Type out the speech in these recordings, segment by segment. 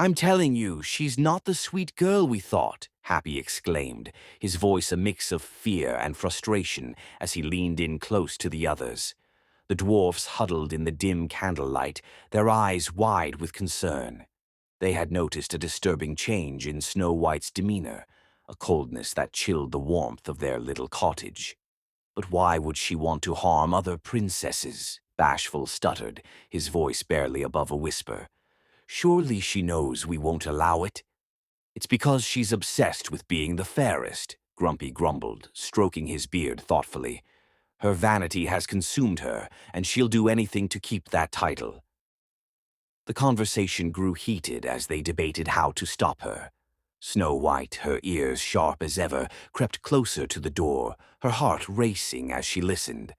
I'm telling you, she's not the sweet girl we thought, Happy exclaimed, his voice a mix of fear and frustration as he leaned in close to the others. The dwarfs huddled in the dim candlelight, their eyes wide with concern. They had noticed a disturbing change in Snow White's demeanor, a coldness that chilled the warmth of their little cottage. But why would she want to harm other princesses? Bashful stuttered, his voice barely above a whisper. Surely she knows we won't allow it. It's because she's obsessed with being the fairest, Grumpy grumbled, stroking his beard thoughtfully. Her vanity has consumed her, and she'll do anything to keep that title. The conversation grew heated as they debated how to stop her. Snow White, her ears sharp as ever, crept closer to the door, her heart racing as she listened.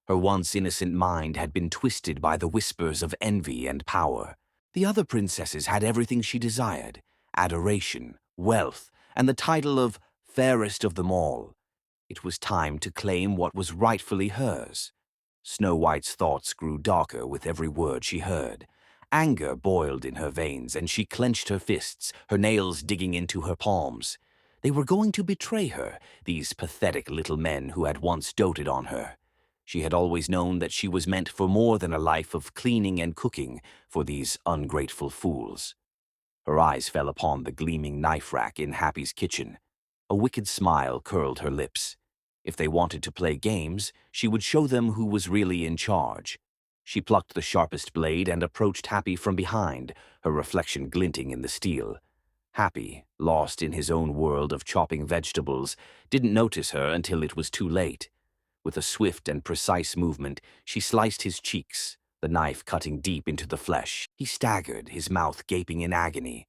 Her once innocent mind had been twisted by the whispers of envy and power. The other princesses had everything she desired: adoration, wealth, and the title of fairest of them all. It was time to claim what was rightfully hers. Snow White's thoughts grew darker with every word she heard. Anger boiled in her veins, and she clenched her fists, her nails digging into her palms. They were going to betray her, these pathetic little men who had once doted on her. She had always known that she was meant for more than a life of cleaning and cooking for these ungrateful fools. Her eyes fell upon the gleaming knife rack in Happy's kitchen. A wicked smile curled her lips. If they wanted to play games, she would show them who was really in charge. She plucked the sharpest blade and approached Happy from behind, her reflection glinting in the steel. Happy, lost in his own world of chopping vegetables, didn't notice her until it was too late. With a swift and precise movement, she sliced his cheeks, the knife cutting deep into the flesh. He staggered, his mouth gaping in agony.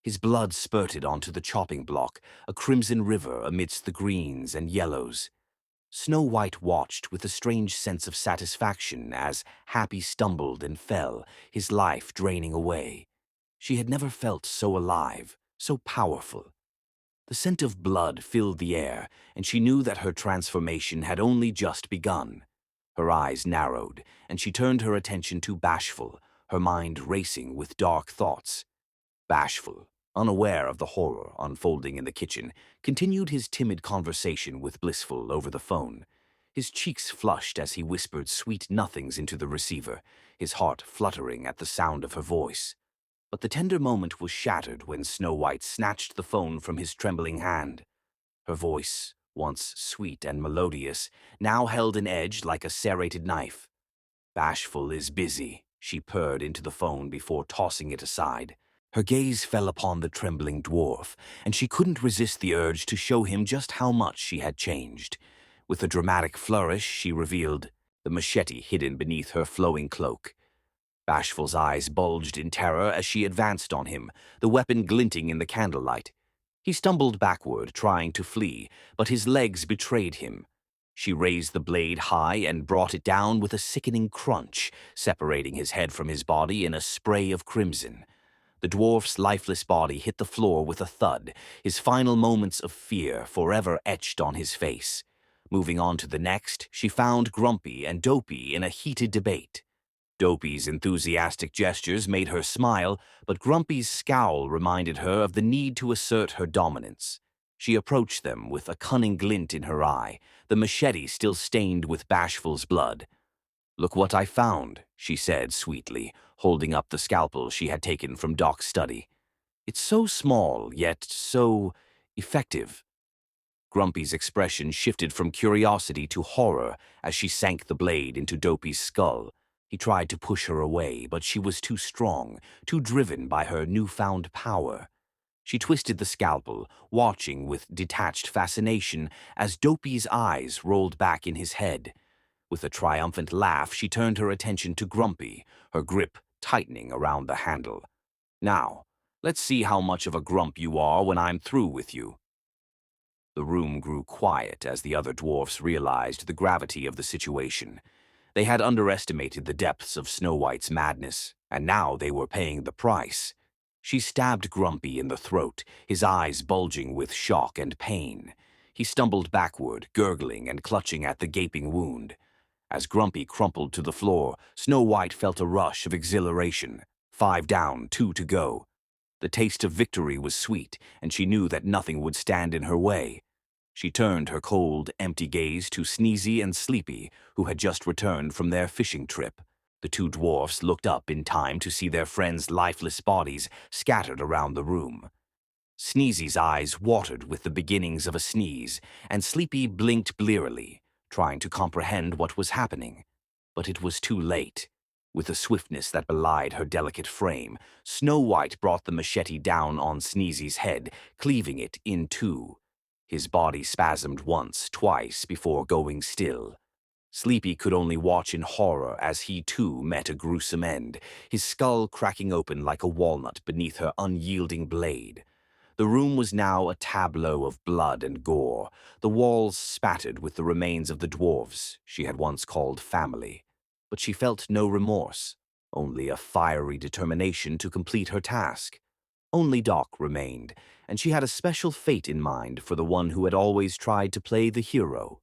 His blood spurted onto the chopping block, a crimson river amidst the greens and yellows. Snow White watched with a strange sense of satisfaction as Happy stumbled and fell, his life draining away. She had never felt so alive, so powerful. The scent of blood filled the air, and she knew that her transformation had only just begun. Her eyes narrowed, and she turned her attention to Bashful, her mind racing with dark thoughts. Bashful, unaware of the horror unfolding in the kitchen, continued his timid conversation with Blissful over the phone. His cheeks flushed as he whispered sweet nothings into the receiver, his heart fluttering at the sound of her voice. But the tender moment was shattered when Snow White snatched the phone from his trembling hand. Her voice, once sweet and melodious, now held an edge like a serrated knife. Bashful is busy, she purred into the phone before tossing it aside. Her gaze fell upon the trembling dwarf, and she couldn't resist the urge to show him just how much she had changed. With a dramatic flourish, she revealed the machete hidden beneath her flowing cloak. Bashful's eyes bulged in terror as she advanced on him, the weapon glinting in the candlelight. He stumbled backward, trying to flee, but his legs betrayed him. She raised the blade high and brought it down with a sickening crunch, separating his head from his body in a spray of crimson. The dwarf's lifeless body hit the floor with a thud, his final moments of fear forever etched on his face. Moving on to the next, she found Grumpy and Dopey in a heated debate. Dopey's enthusiastic gestures made her smile, but Grumpy's scowl reminded her of the need to assert her dominance. She approached them with a cunning glint in her eye, the machete still stained with Bashful's blood. "Look what I found," she said sweetly, holding up the scalpel she had taken from Doc's study. "It's so small, yet so effective." Grumpy's expression shifted from curiosity to horror as she sank the blade into Dopey's skull. He tried to push her away, but she was too strong, too driven by her newfound power. She twisted the scalpel, watching with detached fascination as Dopey's eyes rolled back in his head. With a triumphant laugh, she turned her attention to Grumpy, her grip tightening around the handle. "Now, let's see how much of a grump you are when I'm through with you." The room grew quiet as the other dwarfs realized the gravity of the situation. They had underestimated the depths of Snow White's madness, and now they were paying the price. She stabbed Grumpy in the throat, his eyes bulging with shock and pain. He stumbled backward, gurgling and clutching at the gaping wound. As Grumpy crumpled to the floor, Snow White felt a rush of exhilaration. 5 down, 2 to go. The taste of victory was sweet, and she knew that nothing would stand in her way. She turned her cold, empty gaze to Sneezy and Sleepy, who had just returned from their fishing trip. The two dwarfs looked up in time to see their friends' lifeless bodies scattered around the room. Sneezy's eyes watered with the beginnings of a sneeze, and Sleepy blinked blearily, trying to comprehend what was happening. But it was too late. With a swiftness that belied her delicate frame, Snow White brought the machete down on Sneezy's head, cleaving it in two. His body spasmed once, twice, before going still. Sleepy could only watch in horror as he too met a gruesome end, his skull cracking open like a walnut beneath her unyielding blade. The room was now a tableau of blood and gore, the walls spattered with the remains of the dwarves she had once called family. But she felt no remorse, only a fiery determination to complete her task. Only Doc remained, and she had a special fate in mind for the one who had always tried to play the hero.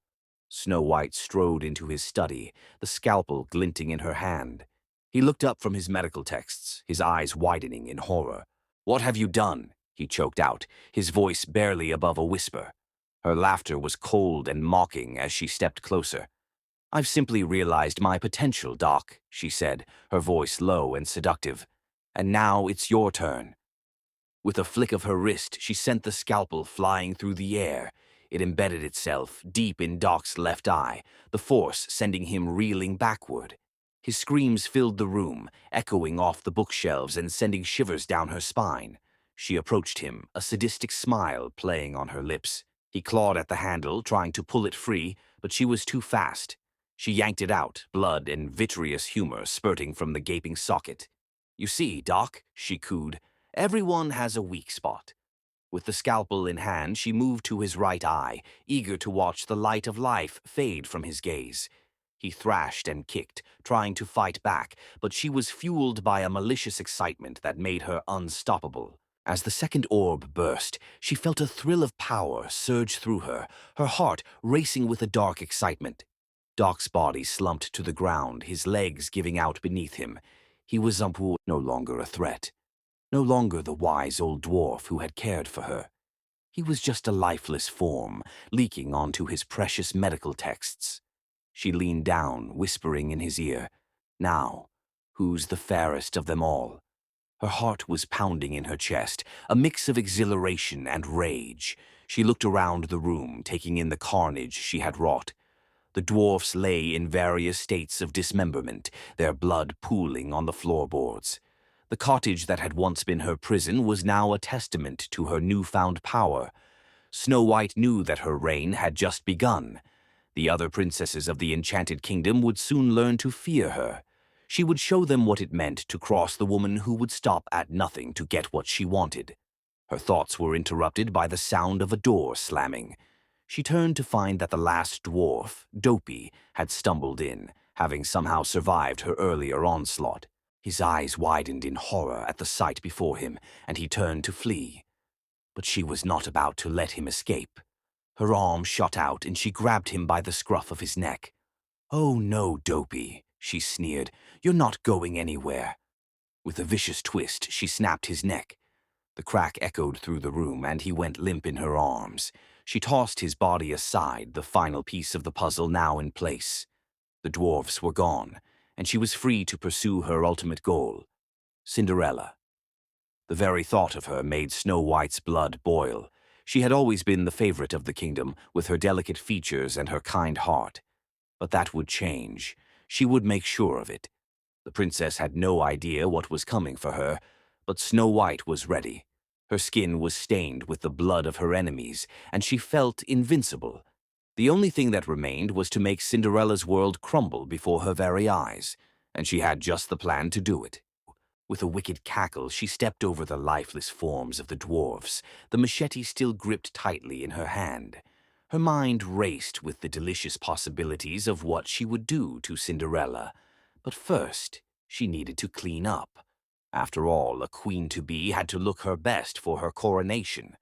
Snow White strode into his study, the scalpel glinting in her hand. He looked up from his medical texts, his eyes widening in horror. "What have you done?" he choked out, his voice barely above a whisper. Her laughter was cold and mocking as she stepped closer. "I've simply realized my potential, Doc," she said, her voice low and seductive. "And now it's your turn." With a flick of her wrist, she sent the scalpel flying through the air. It embedded itself deep in Doc's left eye, the force sending him reeling backward. His screams filled the room, echoing off the bookshelves and sending shivers down her spine. She approached him, a sadistic smile playing on her lips. He clawed at the handle, trying to pull it free, but she was too fast. She yanked it out, blood and vitreous humor spurting from the gaping socket. "You see, Doc," she cooed, "everyone has a weak spot." With the scalpel in hand, she moved to his right eye, eager to watch the light of life fade from his gaze. He thrashed and kicked, trying to fight back, but she was fueled by a malicious excitement that made her unstoppable. As the second orb burst, she felt a thrill of power surge through her, her heart racing with a dark excitement. Doc's body slumped to the ground, his legs giving out beneath him. He was no longer a threat. No longer the wise old dwarf who had cared for her. He was just a lifeless form, leaking onto his precious medical texts. She leaned down, whispering in his ear, "Now, who's the fairest of them all?" Her heart was pounding in her chest, a mix of exhilaration and rage. She looked around the room, taking in the carnage she had wrought. The dwarfs lay in various states of dismemberment, their blood pooling on the floorboards. The cottage that had once been her prison was now a testament to her newfound power. Snow White knew that her reign had just begun. The other princesses of the Enchanted Kingdom would soon learn to fear her. She would show them what it meant to cross the woman who would stop at nothing to get what she wanted. Her thoughts were interrupted by the sound of a door slamming. She turned to find that the last dwarf, Dopey, had stumbled in, having somehow survived her earlier onslaught. His eyes widened in horror at the sight before him, and he turned to flee. But she was not about to let him escape. Her arm shot out, and she grabbed him by the scruff of his neck. "Oh no, Dopey," she sneered. "You're not going anywhere." With a vicious twist, she snapped his neck. The crack echoed through the room, and he went limp in her arms. She tossed his body aside, the final piece of the puzzle now in place. The dwarfs were gone, and she was free to pursue her ultimate goal, Cinderella. The very thought of her made Snow White's blood boil. She had always been the favorite of the kingdom, with her delicate features and her kind heart. But that would change. She would make sure of it. The princess had no idea what was coming for her, but Snow White was ready. Her skin was stained with the blood of her enemies, and she felt invincible. The only thing that remained was to make Cinderella's world crumble before her very eyes, and she had just the plan to do it. With a wicked cackle, she stepped over the lifeless forms of the dwarfs, the machete still gripped tightly in her hand. Her mind raced with the delicious possibilities of what she would do to Cinderella. But first, she needed to clean up. After all, a queen-to-be had to look her best for her coronation.